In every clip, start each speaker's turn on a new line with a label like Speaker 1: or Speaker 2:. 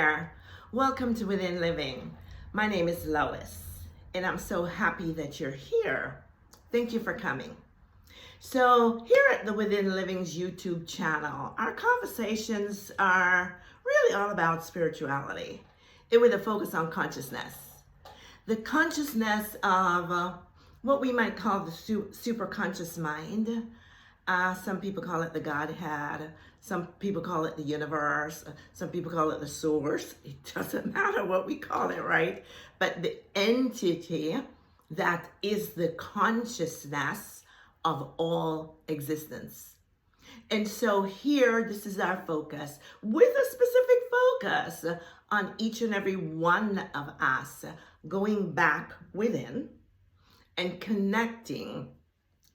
Speaker 1: there. Welcome to Within Living. My name is Lois, and I'm so happy that you're here. Thank you for coming. So here at the Within Living's YouTube channel, our conversations are really all about spirituality, and with a focus on consciousness. The consciousness of what we might call the superconscious mind. Some people call it the Godhead. Some people call it the universe. Some people call it the source. It doesn't matter what we call it, right? But the entity that is the consciousness of all existence. And so here, this is our focus, with a specific focus on each and every one of us going back within and connecting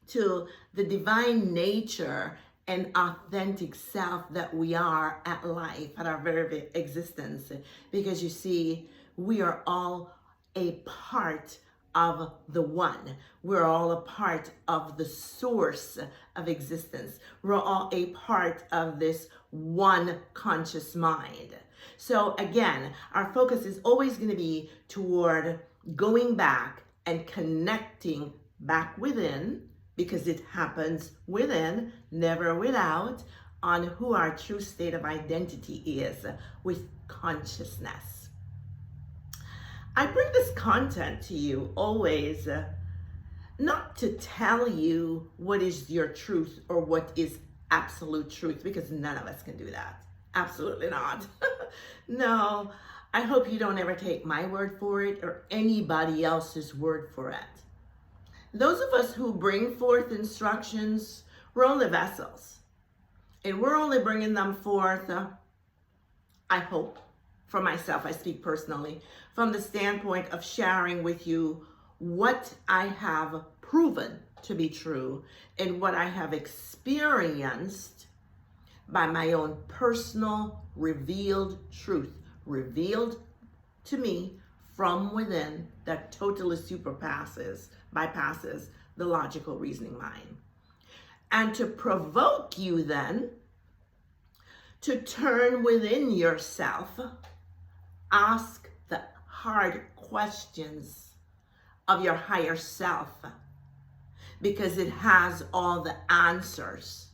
Speaker 1: to the divine nature and authentic self that we are at life, at our very existence. Because you see, we are all a part of the one. We're all a part of the source of existence. We're all a part of this one conscious mind. So again, our focus is always going to be toward going back and connecting back within, because it happens within, never without, on who our true state of identity is with consciousness. I bring this content to you always not to tell you what is your truth or what is absolute truth, because none of us can do that. Absolutely not. No, I hope you don't ever take my word for it or anybody else's word for it. Those of us who bring forth instructions, we're only vessels. And we're only bringing them forth, I hope, for myself, I speak personally, from the standpoint of sharing with you what I have proven to be true and what I have experienced by my own personal revealed truth, revealed to me from within, that totally bypasses the logical reasoning mind. And to provoke you then to turn within yourself, ask the hard questions of your higher self, because it has all the answers.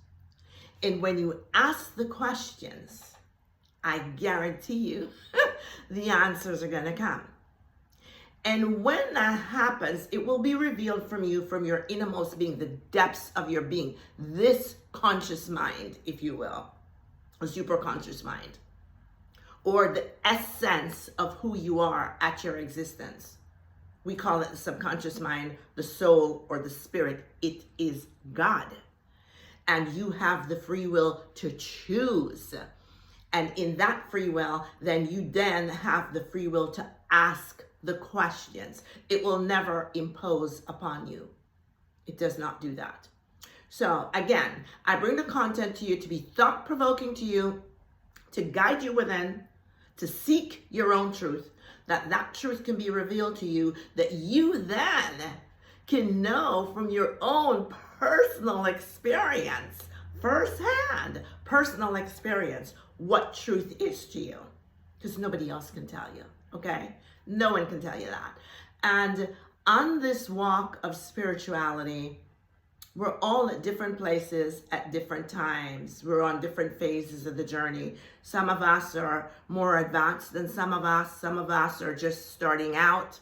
Speaker 1: And when you ask the questions, I guarantee you the answers are going to come. And when that happens, it will be revealed from you, from your innermost being, the depths of your being, this conscious mind, if you will, a superconscious mind, or the essence of who you are at your existence. We call it the subconscious mind, the soul, or the spirit. It is God. And you have the free will to choose. And in that free will, then you then have the free will to ask the questions. It will never impose upon you. It does not do that. So again, I bring the content to you to be thought-provoking to you, to guide you within, to seek your own truth, that truth can be revealed to you, that you then can know from your own personal experience, firsthand personal experience, what truth is to you. Because nobody else can tell you, okay? No one can tell you that. And on this walk of spirituality, we're all at different places at different times. We're on different phases of the journey. Some of us are more advanced than some of us. Some of us are just starting out.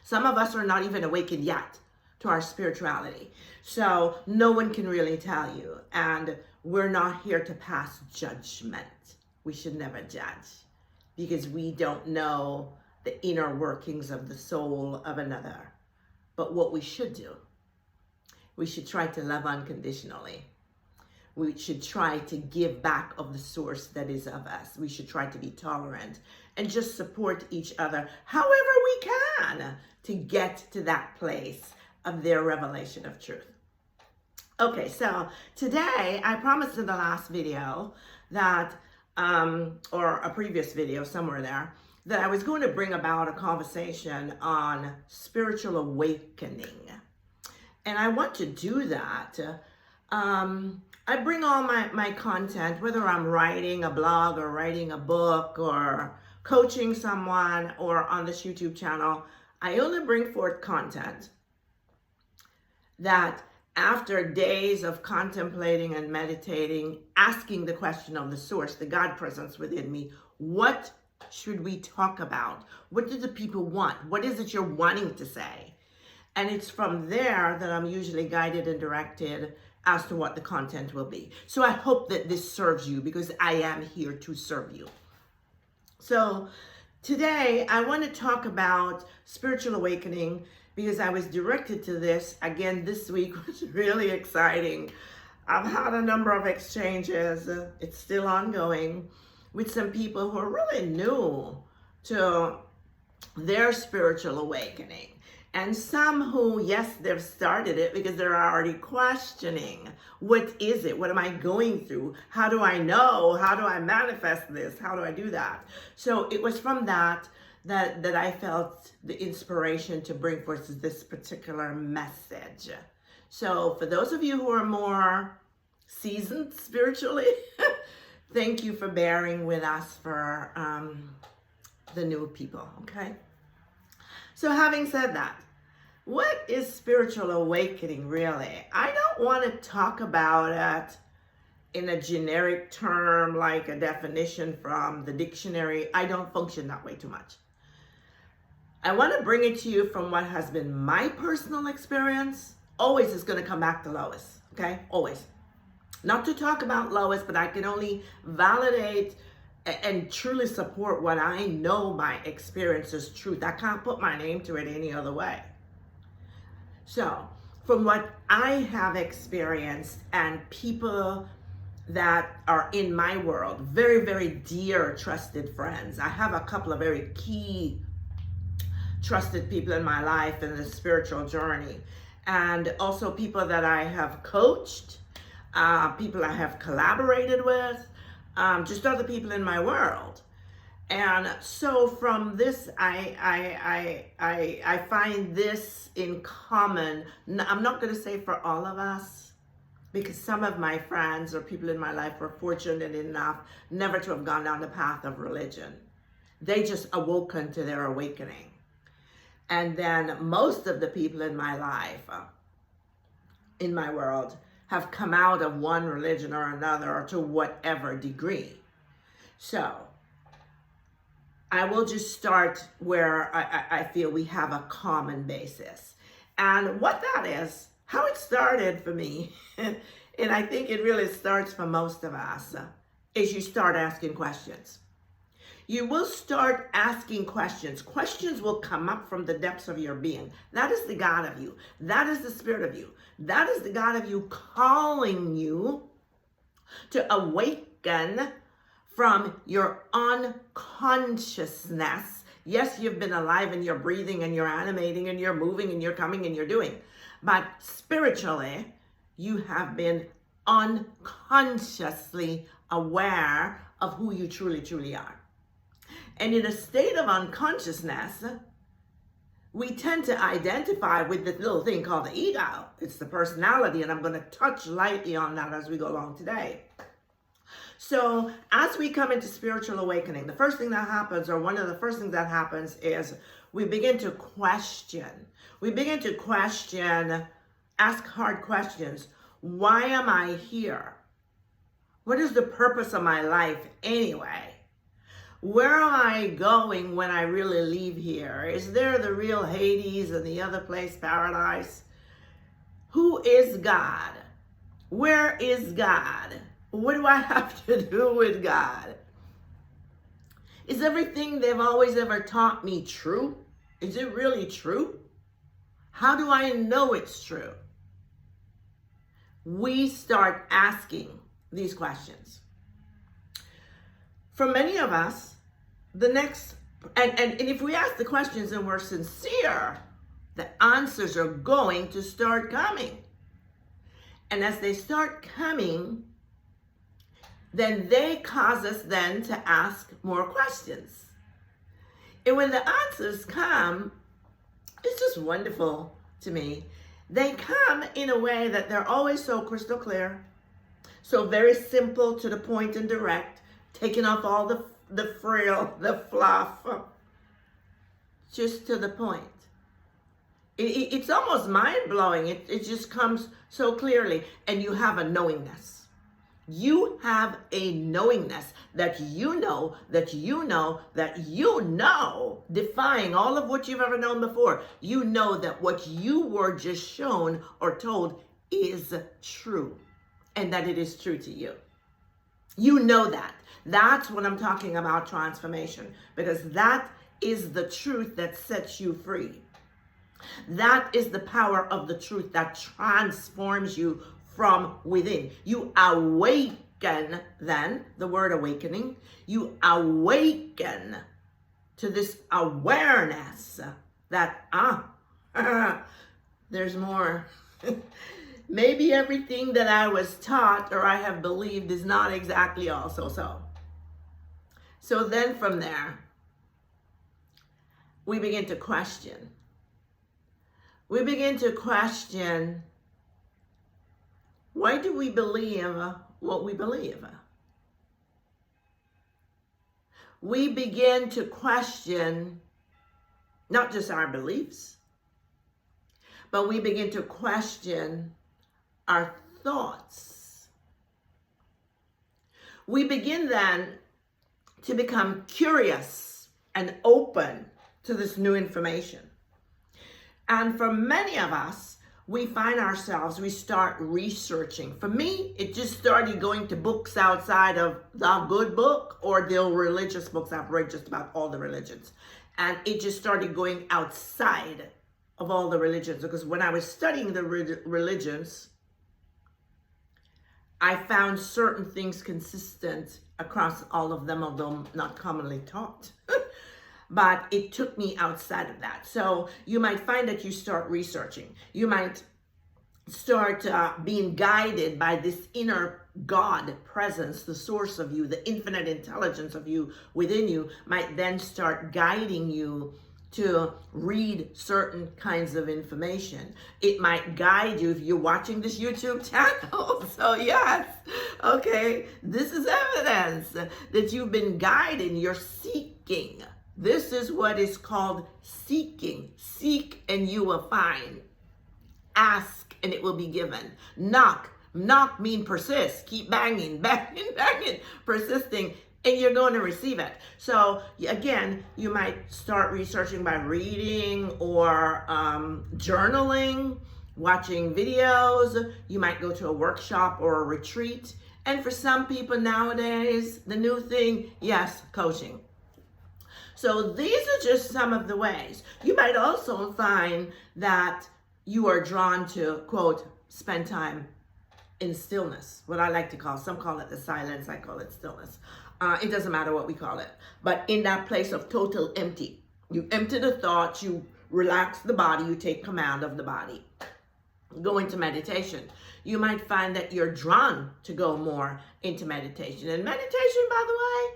Speaker 1: Some of us are not even awakened yet to our spirituality. So no one can really tell you. And we're not here to pass judgment. We should never judge, because we don't know the inner workings of the soul of another. But what we should do, we should try to love unconditionally. We should try to give back of the source that is of us. We should try to be tolerant and just support each other however we can to get to that place of their revelation of truth. Okay, so today I promised in the last video that, or a previous video somewhere there, that I was going to bring about a conversation on spiritual awakening. And I want to do that I bring all my content, whether I'm writing a blog or writing a book or coaching someone or on this YouTube channel, I only bring forth content that after days of contemplating and meditating, asking the question of the source, the God presence within me, what should we talk about? What do the people want? What is it you're wanting to say? And it's from there that I'm usually guided and directed as to what the content will be. So I hope that this serves you, because I am here to serve you. So today I want to talk about spiritual awakening, because I was directed to this again this week, which was really exciting. I've had a number of exchanges, it's still ongoing, with some people who are really new to their spiritual awakening. And some who, yes, they've started it because they're already questioning, what is it? What am I going through? How do I know? How do I manifest this? How do I do that? So it was from that I felt the inspiration to bring forth this particular message. So for those of you who are more seasoned spiritually, thank you for bearing with us for the new people, okay? So having said that, what is spiritual awakening really? I don't want to talk about it in a generic term like a definition from the dictionary. I don't function that way too much. I want to bring it to you from what has been my personal experience. Always is going to come back to Lois, okay? Always. Not to talk about Lois, but I can only validate and truly support what I know my experience is truth. I can't put my name to it any other way. So, from what I have experienced and people that are in my world, very, very dear, trusted friends. I have a couple of very key trusted people in my life in the spiritual journey. And also people that I have coached, people I have collaborated with, just other people in my world. And so from this, I find this in common. I'm not going to say for all of us, because some of my friends or people in my life were fortunate enough never to have gone down the path of religion. They just awoken to their awakening. And then most of the people in my life, in my world, have come out of one religion or another, or to whatever degree. So I will just start where I feel we have a common basis. And what that is, how it started for me, and I think it really starts for most of us, is you start asking questions. You will start asking questions. Questions will come up from the depths of your being. That is the God of you. That is the Spirit of you. That is the God of you calling you to awaken from your unconsciousness. Yes, you've been alive and you're breathing and you're animating and you're moving and you're coming and you're doing. But spiritually, you have been unconsciously aware of who you truly, truly are. And in a state of unconsciousness, we tend to identify with this little thing called the ego. It's the personality, and I'm going to touch lightly on that as we go along today. So as we come into spiritual awakening, the first thing that happens, or one of the first things that happens, is we begin to question. We begin to question, ask hard questions. Why am I here? What is the purpose of my life anyway? Where am I going when I really leave here? Is there the real Hades and the other place, paradise? Who is God? Where is God? What do I have to do with God? Is everything they've always ever taught me true? Is it really true? How do I know it's true? We start asking these questions. For many of us, the next, and if we ask the questions and we're sincere, the answers are going to start coming. And as they start coming, then they cause us then to ask more questions. And when the answers come, it's just wonderful to me. They come in a way that they're always so crystal clear, so very simple, to the point and direct, taking off all the frill, the fluff, just to the point. It's almost mind-blowing. It just comes so clearly, and you have a knowingness. You have a knowingness that you know, that you know, that you know, defying all of what you've ever known before. You know that what you were just shown or told is true, and that it is true to you. You know that. That's what I'm talking about, transformation, because that is the truth that sets you free. That is the power of the truth that transforms you from within. You awaken, then, the word awakening, you awaken to this awareness that, there's more. Maybe everything that I was taught or I have believed is not exactly also so. So then from there, we begin to question. We begin to question, why do we believe what we believe? We begin to question not just our beliefs, but we begin to question our thoughts. We begin then to become curious and open to this new information. And for many of us, we find ourselves, we start researching. For me, it just started going to books outside of the good book or the religious books. I've read just about all the religions. And it just started going outside of all the religions. Because when I was studying the religions, I found certain things consistent across all of them, although not commonly taught. But it took me outside of that. So you might find that you start researching. You might start being guided by this inner God presence, the source of you, the infinite intelligence of you within you might then start guiding you to read certain kinds of information. It might guide you if you're watching this YouTube channel. So yes, okay, this is evidence that you've been guided, you're seeking. This is what is called seeking. Seek and you will find. Ask and it will be given. Knock. Knock means persist. Keep banging, banging, banging, persisting, and you're going to receive it. So again, you might start researching by reading or journaling, watching videos. You might go to a workshop or a retreat. And for some people nowadays, the new thing, yes, coaching. So these are just some of the ways. You might also find that you are drawn to, quote, spend time in stillness, what I like to call, some call it the silence, I call it stillness. It doesn't matter what we call it. But in that place of total empty, you empty the thoughts, you relax the body, you take command of the body. Go into meditation. You might find that you're drawn to go more into meditation. And meditation, by the way,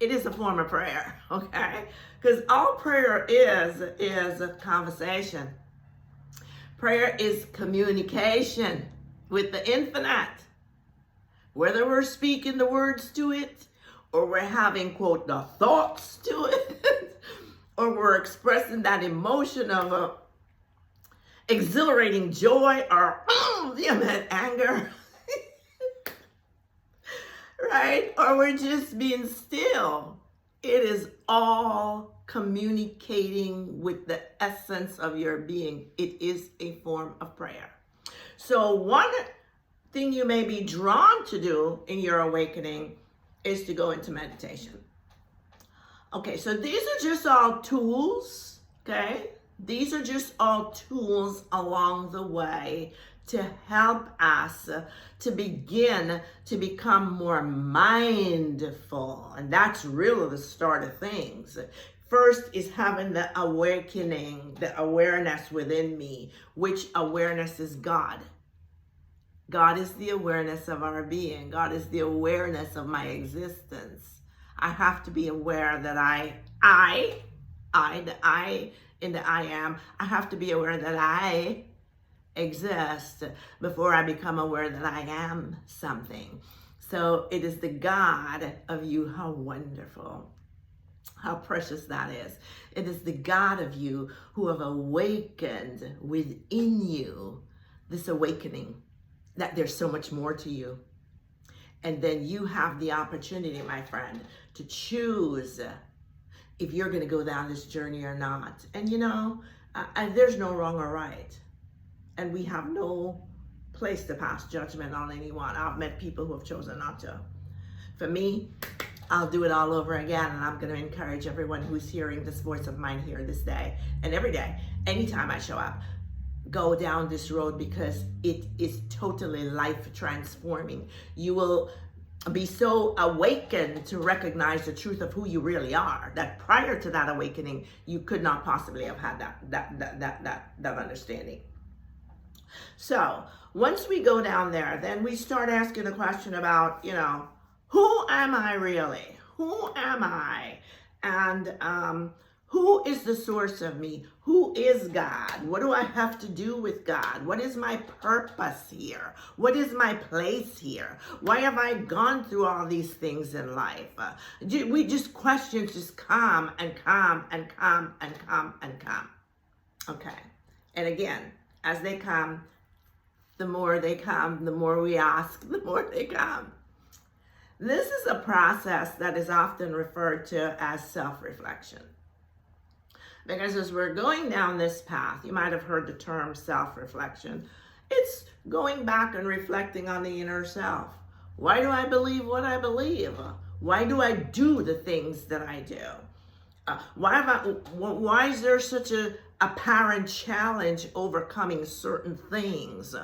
Speaker 1: it is a form of prayer, okay? Because all prayer is a conversation. Prayer is communication with the infinite. Whether we're speaking the words to it, or we're having, quote, the thoughts to it, or we're expressing that emotion of exhilarating joy or vehement anger. Right? Or we're just being still. It is all communicating with the essence of your being. It is a form of prayer. So one thing you may be drawn to do in your awakening is to go into meditation. Okay, so these are just all tools, okay? These are just all tools along the way to help us to begin to become more mindful. And that's really the start of things. First is having the awakening, the awareness within me, which awareness is God. God is the awareness of our being. God is the awareness of my existence. I have to be aware that I in the I am, I have to be aware that I exist before I become aware that I am something. So it is the God of you. How wonderful. How precious that is. It is the God of you who have awakened within you this awakening that there's so much more to you. And then you have the opportunity, my friend, to choose if you're going to go down this journey or not. And you know, there's no wrong or right. And we have no place to pass judgment on anyone. I've met people who have chosen not to. For me, I'll do it all over again. And I'm going to encourage everyone who's hearing this voice of mine here this day and every day, anytime I show up, go down this road, because it is totally life transforming. You will be so awakened to recognize the truth of who you really are, that prior to that awakening, you could not possibly have had that understanding. So once we go down there, then we start asking the question about, you know, who am I really? Who am I? And who is the source of me? Who is God? What do I have to do with God? What is my purpose here? What is my place here? Why have I gone through all these things in life? Questions just come and come and come and come and come. Okay. And again, as they come, the more they come, the more we ask, the more they come. This is a process that is often referred to as self-reflection. Because as we're going down this path, you might have heard the term self-reflection. It's going back and reflecting on the inner self. Why do I believe what I believe? Why do I do the things that I do? Why is there such a apparent challenge overcoming certain things?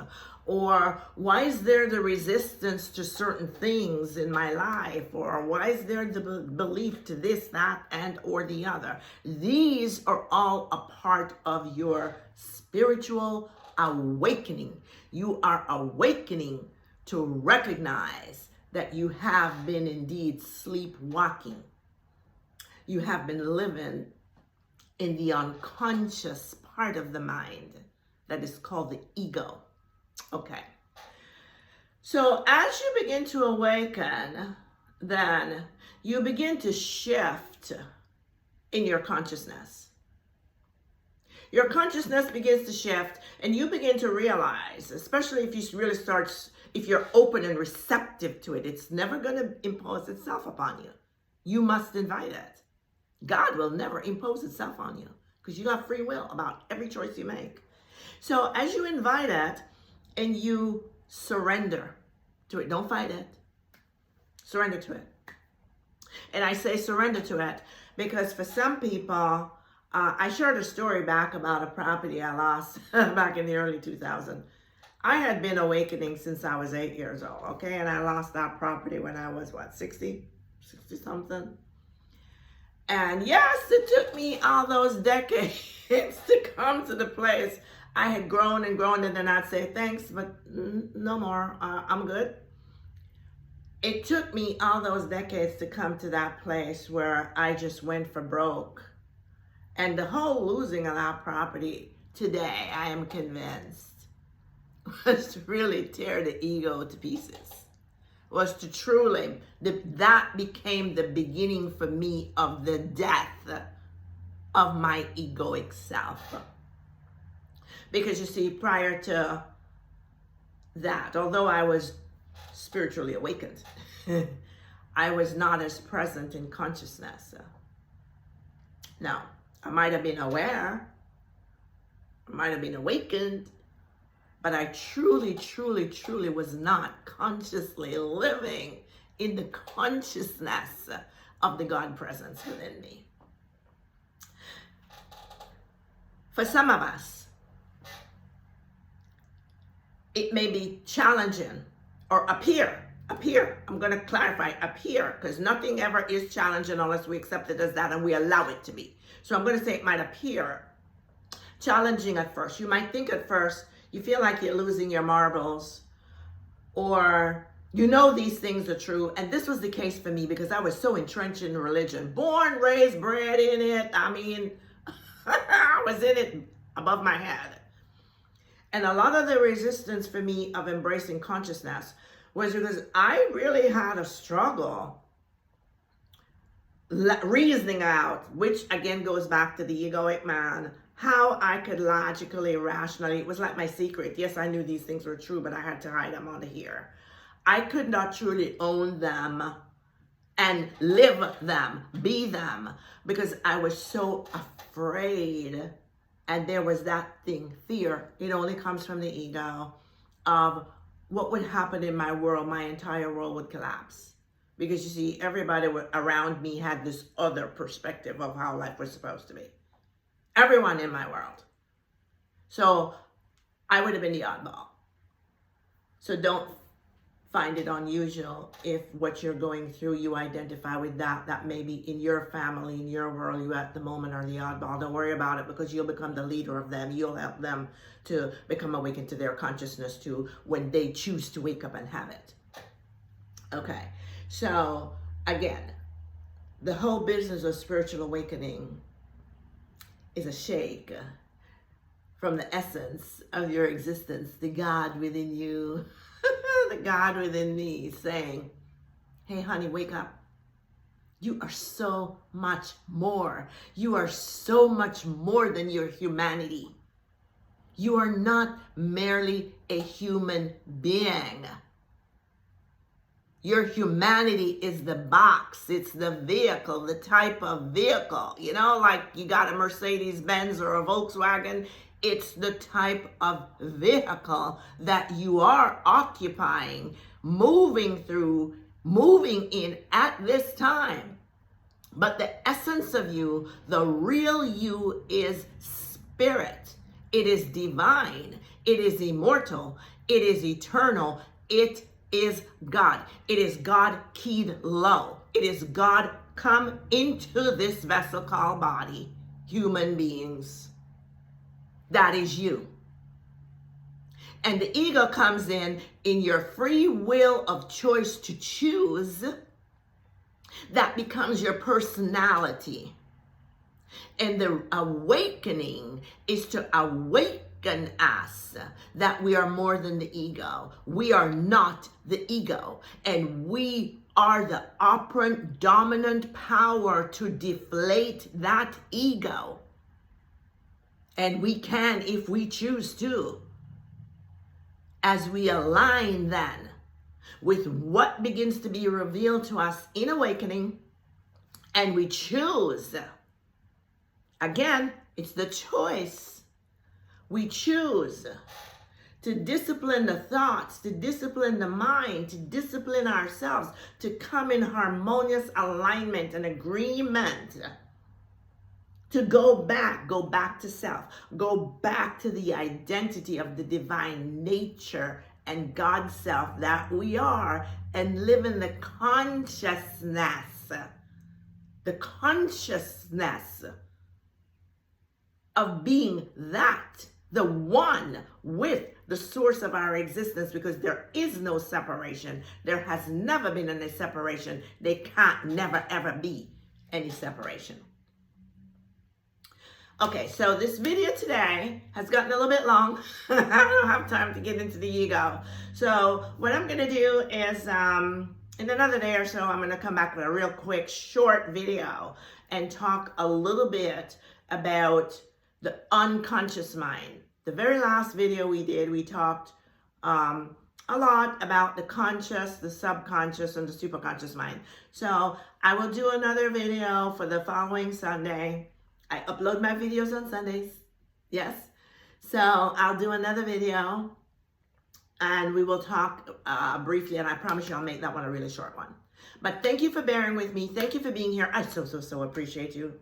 Speaker 1: Or why is there the resistance to certain things in my life? Or why is there the belief to this, that, and or the other? These are all a part of your spiritual awakening. You are awakening to recognize that you have been indeed sleepwalking. You have been living in the unconscious part of the mind that is called the ego. Okay. So as you begin to awaken, then you begin to shift in your consciousness. Your consciousness begins to shift, and you begin to realize, especially if you really if you're open and receptive to it, it's never going to impose itself upon you. You must invite it. God will never impose itself on you, because you have free will about every choice you make. So as you invite it and you surrender to it, don't fight it, surrender to it. And I say surrender to it because for some people, I shared a story back about a property I lost back in the early 2000s. I had been awakening since I was 8 years old, okay? And I lost that property when I was, 60 something? And yes, it took me all those decades to come to the place I had grown and grown, and then I'd say, thanks, but no more, I'm good. It took me all those decades to come to that place where I just went for broke. And the whole losing of that property today, I am convinced, was to really tear the ego to pieces. Was to truly, that became the beginning for me of the death of my egoic self. Because you see, prior to that, although I was spiritually awakened, I was not as present in consciousness. Now, I might have been aware, I might have been awakened, but I truly, truly, truly was not consciously living in the consciousness of the God presence within me. For some of us, it may be challenging or appear. I'm going to clarify appear, because nothing ever is challenging unless we accept it as that and we allow it to be. So I'm going to say it might appear challenging at first. You might think at first, you feel like you're losing your marbles, or you know these things are true. And this was the case for me because I was so entrenched in religion, born, raised, bred in it. I mean, I was in it above my head. And a lot of the resistance for me of embracing consciousness was because I really had a struggle reasoning out, which again goes back to the egoic man, how I could logically, rationally, it was like my secret. Yes, I knew these things were true, but I had to hide them on here. I could not truly own them and live them, be them, because I was so afraid. And there was that thing, fear. It only comes from the ego of what would happen in my world. My entire world would collapse. Because you see, everybody around me had this other perspective of how life was supposed to be. Everyone in my world. So I would have been the oddball. So don't find it unusual if what you're going through, you identify with that maybe in your family, in your world, you at the moment are the oddball. Don't worry about it, because you'll become the leader of them. You'll help them to become awakened to their consciousness too when they choose to wake up and have it. Okay, so again, the whole business of spiritual awakening is a shake from the essence of your existence, the God within you, the God within me saying, hey, honey, wake up. You are so much more. You are so much more than your humanity. You are not merely a human being. Your humanity is the box. It's the vehicle, the type of vehicle. You know, like you got a Mercedes-Benz or a Volkswagen. It's the type of vehicle that you are occupying, moving through, moving in at this time. But the essence of you, the real you, is spirit. It is divine. It is immortal. It is eternal. It is God. It is God keyed low. It is God come into this vessel called body, human beings. That is you. And the ego comes in your free will of choice to choose. That becomes your personality. And the awakening is to awaken us that we are more than the ego. We are not the ego. And we are the operant, dominant power to deflate that ego. And we can if we choose to. As we align then with what begins to be revealed to us in awakening, and we choose. Again, it's the choice. We choose to discipline the thoughts, to discipline the mind, to discipline ourselves, to come in harmonious alignment and agreement. To go back to self, go back to the identity of the divine nature and God's self that we are, and live in the consciousness of being that, the one with the source of our existence, because there is no separation. There has never been any separation. There can't never ever be any separation. Okay, so this video today has gotten a little bit long. I don't have time to get into the ego. So what I'm going to do is in another day or so, I'm going to come back with a real quick short video and talk a little bit about the unconscious mind. The very last video we did, we talked a lot about the conscious, the subconscious, and the superconscious mind. So I will do another video for the following Sunday. I upload my videos on Sundays, yes. So I'll do another video and we will talk briefly, and I promise you I'll make that one a really short one. But thank you for bearing with me. Thank you for being here. I so appreciate you.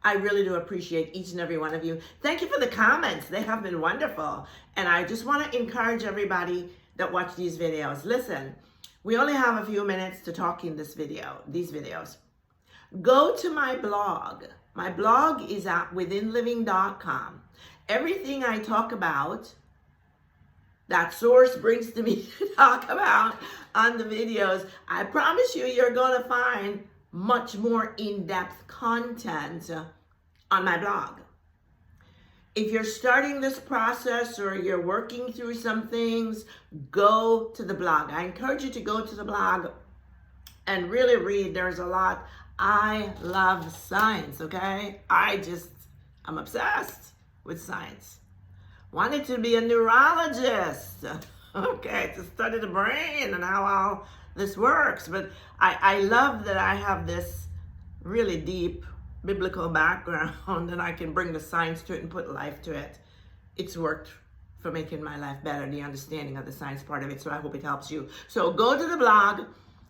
Speaker 1: I really do appreciate each and every one of you. Thank you for the comments. They have been wonderful. And I just want to encourage everybody that watch these videos. Listen, we only have a few minutes to talk in these videos. Go to my blog. My blog is at WithinLiving.com. Everything I talk about, that source brings to me to talk about on the videos, I promise you, you're going to find much more in-depth content on my blog. If you're starting this process or you're working through some things, go to the blog. I encourage you to go to the blog and really read. There's a lot. I love science, okay? I'm obsessed with science. Wanted to be a neurologist, okay, to study the brain and how all this works. But I love that I have this really deep biblical background and I can bring the science to it and put life to it. It's worked for making my life better, the understanding of the science part of it, so I hope it helps you. So go to the blog,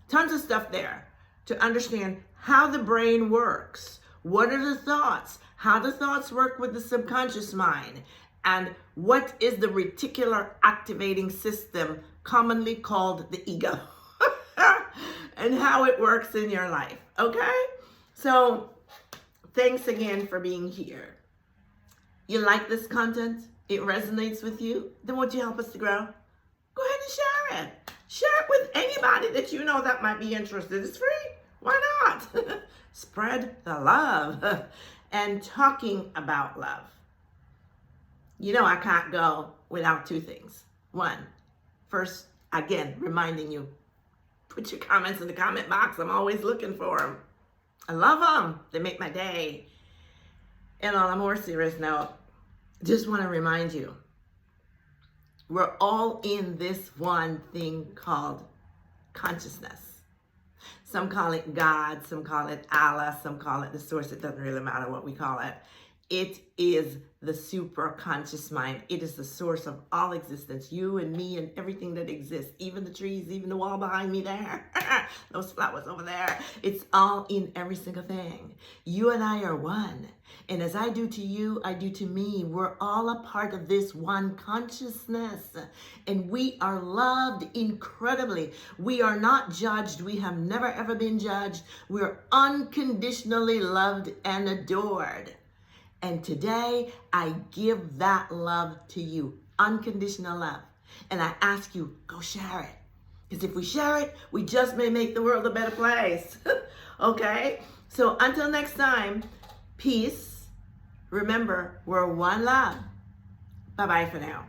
Speaker 1: tons of stuff there to understand how the brain works. What are the thoughts? How the thoughts work with the subconscious mind? And what is the reticular activating system, commonly called the ego? And how it works in your life, okay? So thanks again for being here. You like this content? It resonates with you? Then won't you help us to grow? Go ahead and share it. Share it with anybody that you know that might be interested. It's free. Why not? Spread the love and talking about love. You know I can't go without two things. One, first, again, reminding you, put your comments in the comment box. I'm always looking for them. I love them. They make my day. And on a more serious note, just want to remind you, we're all in this one thing called consciousness. Some call it God, some call it Allah, some call it the source. It doesn't really matter what we call it. It is the super conscious mind. It is the source of all existence, you and me and everything that exists, even the trees, even the wall behind me there, those flowers over there. It's all in every single thing. You and I are one. And as I do to you, I do to me. We're all a part of this one consciousness. And we are loved incredibly. We are not judged. We have never ever been judged. We're unconditionally loved and adored. And today, I give that love to you, unconditional love. And I ask you, go share it. Because if we share it, we just may make the world a better place. Okay? So until next time, peace. Remember, we're one love. Bye-bye for now.